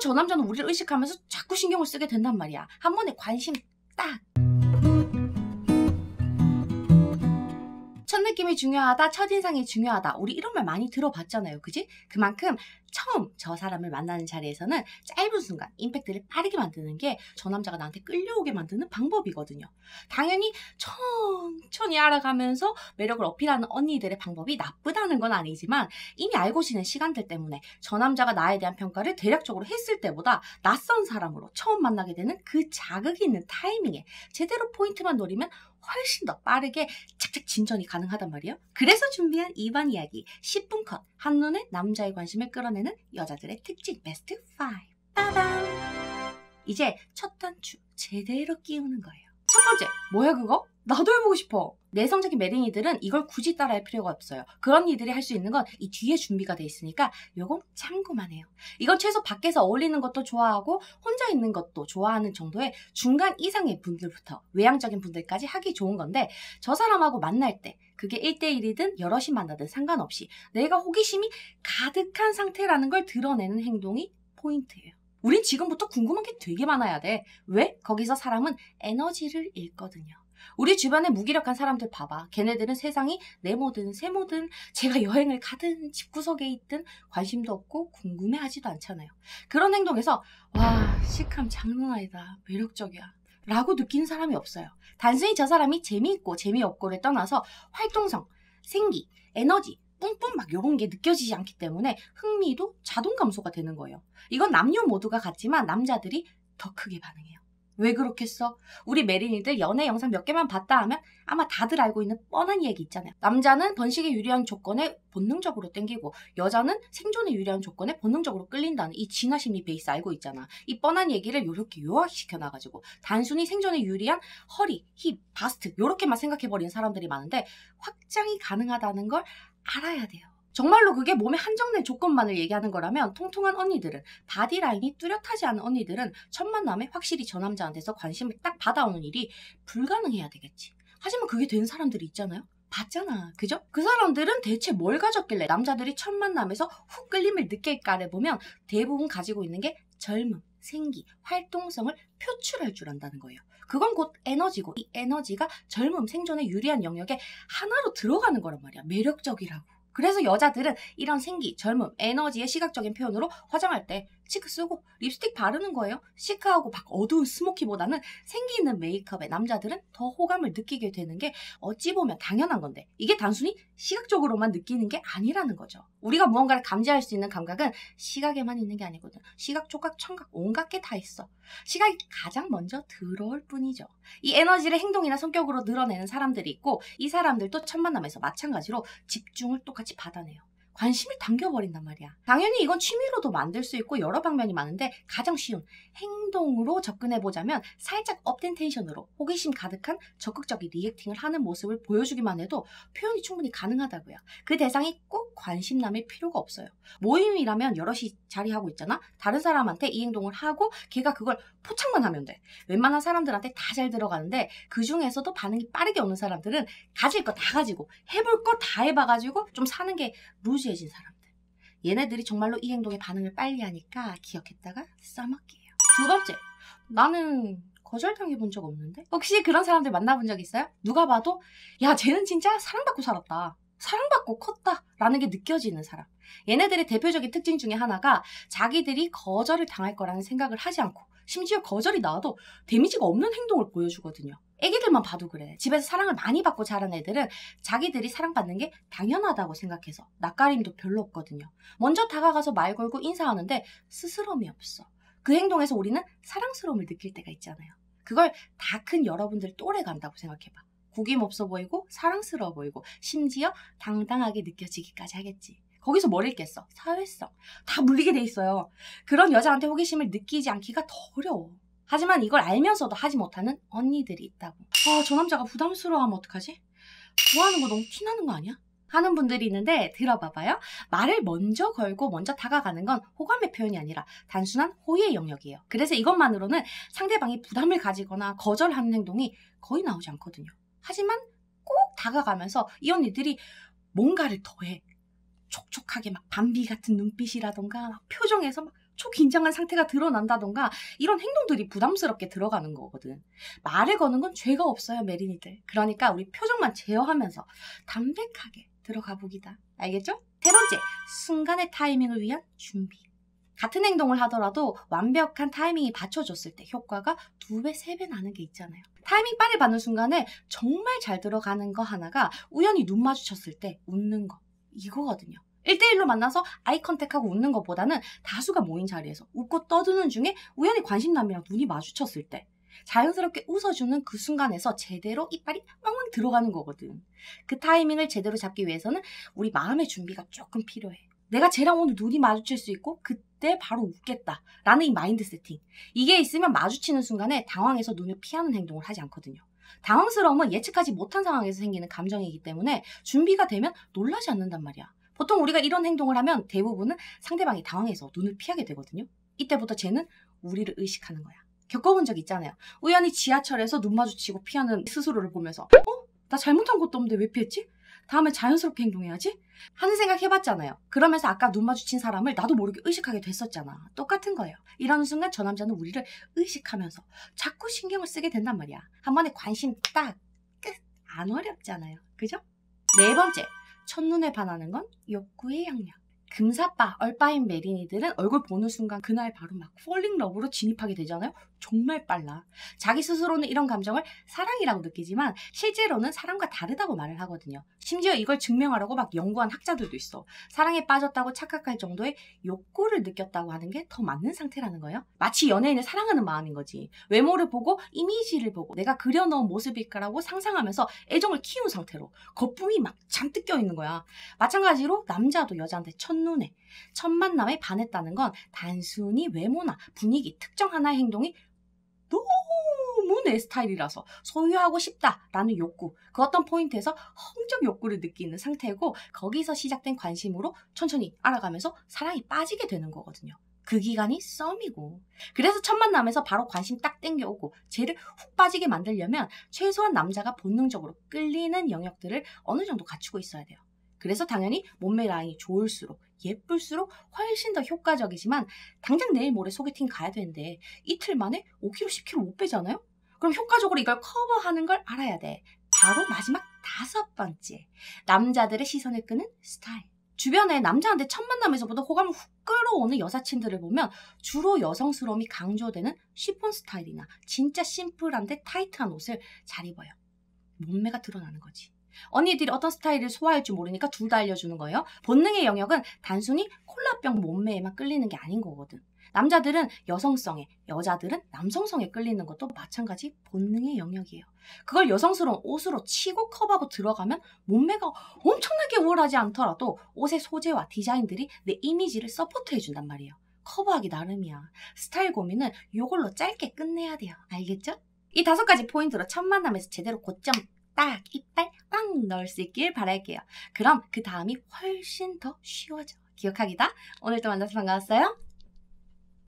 저 남자는 우리를 의식하면서 자꾸 신경을 쓰게 된단 말이야. 한 번에 관심 딱. 첫 느낌이 중요하다, 첫인상이 중요하다. 우리 이런 말 많이 들어봤잖아요. 그지? 그만큼 처음 저 사람을 만나는 자리에서는 짧은 순간 임팩트를 빠르게 만드는 게 저 남자가 나한테 끌려오게 만드는 방법이거든요. 당연히 천천히 알아가면서 매력을 어필하는 언니들의 방법이 나쁘다는 건 아니지만 이미 알고 지낸 시간들 때문에 저 남자가 나에 대한 평가를 대략적으로 했을 때보다 낯선 사람으로 처음 만나게 되는 그 자극이 있는 타이밍에 제대로 포인트만 노리면 훨씬 더 빠르게 착착 진전이 가능하단 말이에요. 그래서 준비한 이번 이야기 10분 컷 한눈에 남자의 관심을 끌어내는 여자들의 특징 베스트 5. 따단! 이제 첫 단추 제대로 끼우는 거예요. 첫 번째, 뭐야 그거? 나도 해보고 싶어. 내성적인 메린이들은 이걸 굳이 따라할 필요가 없어요. 그런 이들이 할 수 있는 건 이 뒤에 준비가 돼 있으니까 요건 참고만 해요. 이건 최소 밖에서 어울리는 것도 좋아하고 혼자 있는 것도 좋아하는 정도의 중간 이상의 분들부터 외향적인 분들까지 하기 좋은 건데 저 사람하고 만날 때 그게 1대1이든 여럿이 만나든 상관없이 내가 호기심이 가득한 상태라는 걸 드러내는 행동이 포인트예요. 우린 지금부터 궁금한 게 되게 많아야 돼. 왜? 거기서 사람은 에너지를 잃거든요. 우리 주변에 무기력한 사람들 봐봐. 걔네들은 세상이 네모든 세모든 제가 여행을 가든 집구석에 있든 관심도 없고 궁금해하지도 않잖아요. 그런 행동에서 와, 시크함 장난 아니다. 매력적이야. 라고 느끼는 사람이 없어요. 단순히 저 사람이 재미있고 재미없고를 떠나서 활동성, 생기, 에너지, 뿜뿜 막 이런 게 느껴지지 않기 때문에 흥미도 자동 감소가 되는 거예요. 이건 남녀 모두가 같지만 남자들이 더 크게 반응해요. 왜 그렇겠어? 우리 메린이들 연애 영상 몇 개만 봤다 하면 아마 다들 알고 있는 뻔한 얘기 있잖아요. 남자는 번식에 유리한 조건에 본능적으로 땡기고 여자는 생존에 유리한 조건에 본능적으로 끌린다는 이 진화 심리 베이스 알고 있잖아. 이 뻔한 얘기를 이렇게 요약시켜놔가지고 단순히 생존에 유리한 허리, 힙, 바스트 이렇게만 생각해버리는 사람들이 많은데 확장이 가능하다는 걸 알아야 돼요. 정말로 그게 몸에 한정된 조건만을 얘기하는 거라면 통통한 언니들은, 바디라인이 뚜렷하지 않은 언니들은 첫 만남에 확실히 저 남자한테서 관심을 딱 받아오는 일이 불가능해야 되겠지. 하지만 그게 된 사람들이 있잖아요. 봤잖아. 그죠? 그 사람들은 대체 뭘 가졌길래 남자들이 첫 만남에서 훅 끌림을 느낄까를 보면 대부분 가지고 있는 게 젊음, 생기, 활동성을 표출할 줄 안다는 거예요. 그건 곧 에너지고 이 에너지가 젊음, 생존에 유리한 영역에 하나로 들어가는 거란 말이야. 매력적이라고. 그래서 여자들은 이런 생기, 젊음, 에너지의 시각적인 표현으로 화장할 때 치크 쓰고 립스틱 바르는 거예요. 시크하고 막 어두운 스모키보다는 생기 있는 메이크업에 남자들은 더 호감을 느끼게 되는 게 어찌 보면 당연한 건데 이게 단순히 시각적으로만 느끼는 게 아니라는 거죠. 우리가 무언가를 감지할 수 있는 감각은 시각에만 있는 게 아니거든. 시각, 촉각, 청각 온갖 게 다 있어. 시각이 가장 먼저 들어올 뿐이죠. 이 에너지를 행동이나 성격으로 늘어내는 사람들이 있고 이 사람들도 첫 만남에서 마찬가지로 집중을 똑같이 받아내요. 관심을 당겨버린단 말이야. 당연히 이건 취미로도 만들 수 있고 여러 방면이 많은데 가장 쉬운 행동으로 접근해보자면 살짝 업된 텐션으로 호기심 가득한 적극적인 리액팅을 하는 모습을 보여주기만 해도 표현이 충분히 가능하다고요. 그 대상이 꼭 관심남일 필요가 없어요. 모임이라면 여럿이 자리하고 있잖아. 다른 사람한테 이 행동을 하고 걔가 그걸 포착만 하면 돼. 웬만한 사람들한테 다 잘 들어가는데 그 중에서도 반응이 빠르게 오는 사람들은 가질 거 다 가지고 해볼 거 다 해봐가지고 좀 사는 게 루즈해진 사람들. 얘네들이 정말로 이 행동에 반응을 빨리 하니까 기억했다가 써먹기예요. 두 번째, 나는 거절당해본 적 없는데? 혹시 그런 사람들 만나본 적 있어요? 누가 봐도 야 쟤는 진짜 사랑받고 살았다. 사랑받고 컸다 라는 게 느껴지는 사람. 얘네들의 대표적인 특징 중에 하나가 자기들이 거절을 당할 거라는 생각을 하지 않고 심지어 거절이 나와도 데미지가 없는 행동을 보여주거든요. 애기들만 봐도 그래. 집에서 사랑을 많이 받고 자란 애들은 자기들이 사랑받는 게 당연하다고 생각해서 낯가림도 별로 없거든요. 먼저 다가가서 말 걸고 인사하는데 스스럼이 없어. 그 행동에서 우리는 사랑스러움을 느낄 때가 있잖아요. 그걸 다 큰 여러분들 또래 간다고 생각해봐. 구김없어 보이고 사랑스러워 보이고 심지어 당당하게 느껴지기까지 하겠지. 거기서 뭘 읽겠어? 사회성. 다 물리게 돼 있어요. 그런 여자한테 호기심을 느끼지 않기가 더 어려워. 하지만 이걸 알면서도 하지 못하는 언니들이 있다고. 저 남자가 부담스러워하면 어떡하지? 좋아하는 거 너무 티나는 거 아니야? 하는 분들이 있는데 들어봐봐요. 말을 먼저 걸고 먼저 다가가는 건 호감의 표현이 아니라 단순한 호의의 영역이에요. 그래서 이것만으로는 상대방이 부담을 가지거나 거절하는 행동이 거의 나오지 않거든요. 하지만 꼭 다가가면서 이 언니들이 뭔가를 더해. 촉촉하게 막 밤비 같은 눈빛이라던가 막 표정에서 막 초긴장한 상태가 드러난다던가 이런 행동들이 부담스럽게 들어가는 거거든. 말을 거는 건 죄가 없어요, 메린이들. 그러니까 우리 표정만 제어하면서 담백하게 들어가 보기다. 알겠죠? 세 번째, 순간의 타이밍을 위한 준비. 같은 행동을 하더라도 완벽한 타이밍이 받쳐줬을 때 효과가 2배, 3배 나는 게 있잖아요. 타이밍 빨리 받는 순간에 정말 잘 들어가는 거 하나가 우연히 눈 마주쳤을 때 웃는 거. 이거거든요. 1대1로 만나서 아이 컨택하고 웃는 것보다는 다수가 모인 자리에서 웃고 떠드는 중에 우연히 관심남이랑 눈이 마주쳤을 때 자연스럽게 웃어주는 그 순간에서 제대로 이빨이 왕왕 들어가는 거거든. 그 타이밍을 제대로 잡기 위해서는 우리 마음의 준비가 조금 필요해. 내가 쟤랑 오늘 눈이 마주칠 수 있고 그때 바로 웃겠다 라는 이 마인드 세팅. 이게 있으면 마주치는 순간에 당황해서 눈을 피하는 행동을 하지 않거든요. 당황스러움은 예측하지 못한 상황에서 생기는 감정이기 때문에 준비가 되면 놀라지 않는단 말이야. 보통 우리가 이런 행동을 하면 대부분은 상대방이 당황해서 눈을 피하게 되거든요. 이때부터 쟤는 우리를 의식하는 거야. 겪어본 적 있잖아요. 우연히 지하철에서 눈 마주치고 피하는 스스로를 보면서 나 잘못한 것도 없는데 왜 피했지? 다음에 자연스럽게 행동해야지? 하는 생각 해봤잖아요. 그러면서 아까 눈 마주친 사람을 나도 모르게 의식하게 됐었잖아. 똑같은 거예요. 이러는 순간 저 남자는 우리를 의식하면서 자꾸 신경을 쓰게 된단 말이야. 한 번에 관심 딱 끝. 안 어렵잖아요. 그죠? 네 번째, 첫눈에 반하는 건 욕구의 영역. 금사빠, 얼빠인 메린이들은 얼굴 보는 순간 그날 바로 막 폴링 러브로 진입하게 되잖아요. 정말 빨라. 자기 스스로는 이런 감정을 사랑이라고 느끼지만 실제로는 사랑과 다르다고 말을 하거든요. 심지어 이걸 증명하려고 막 연구한 학자들도 있어. 사랑에 빠졌다고 착각할 정도의 욕구를 느꼈다고 하는 게 더 맞는 상태라는 거예요. 마치 연예인을 사랑하는 마음인 거지. 외모를 보고 이미지를 보고 내가 그려놓은 모습일까라고 상상하면서 애정을 키운 상태로 거품이 막 잔뜩 껴있는 거야. 마찬가지로 남자도 여자한테 첫눈에 첫 만남에 반했다는 건 단순히 외모나 분위기, 특정 하나의 행동이 너무 내 스타일이라서 소유하고 싶다라는 욕구, 그 어떤 포인트에서 헝적 욕구를 느끼는 상태고 거기서 시작된 관심으로 천천히 알아가면서 사랑이 빠지게 되는 거거든요. 그 기간이 썸이고. 그래서 첫 만남에서 바로 관심 딱 땡겨오고 쟤를 훅 빠지게 만들려면 최소한 남자가 본능적으로 끌리는 영역들을 어느 정도 갖추고 있어야 돼요. 그래서 당연히 몸매 라인이 좋을수록 예쁠수록 훨씬 더 효과적이지만 당장 내일 모레 소개팅 가야 되는데 이틀 만에 5kg, 10kg 못 빼잖아요? 그럼 효과적으로 이걸 커버하는 걸 알아야 돼. 바로 마지막 5번째. 남자들의 시선을 끄는 스타일. 주변에 남자한테 첫 만남에서부터 호감을 훅 끌어오는 여사친들을 보면 주로 여성스러움이 강조되는 쉬폰 스타일이나 진짜 심플한데 타이트한 옷을 잘 입어요. 몸매가 드러나는 거지. 언니들이 어떤 스타일을 소화할 줄 모르니까 둘 다 알려주는 거예요. 본능의 영역은 단순히 콜라병 몸매에만 끌리는 게 아닌 거거든. 남자들은 여성성에, 여자들은 남성성에 끌리는 것도 마찬가지 본능의 영역이에요. 그걸 여성스러운 옷으로 치고 커버하고 들어가면 몸매가 엄청나게 우월하지 않더라도 옷의 소재와 디자인들이 내 이미지를 서포트해준단 말이에요. 커버하기 나름이야. 스타일 고민은 이걸로 짧게 끝내야 돼요. 알겠죠? 이 5가지 포인트로 첫 만남에서 제대로 고점 딱 이빨 꽝 넣을 수 있길 바랄게요. 그럼 그 다음이 훨씬 더 쉬워져. 기억하기다. 오늘도 만나서 반가웠어요.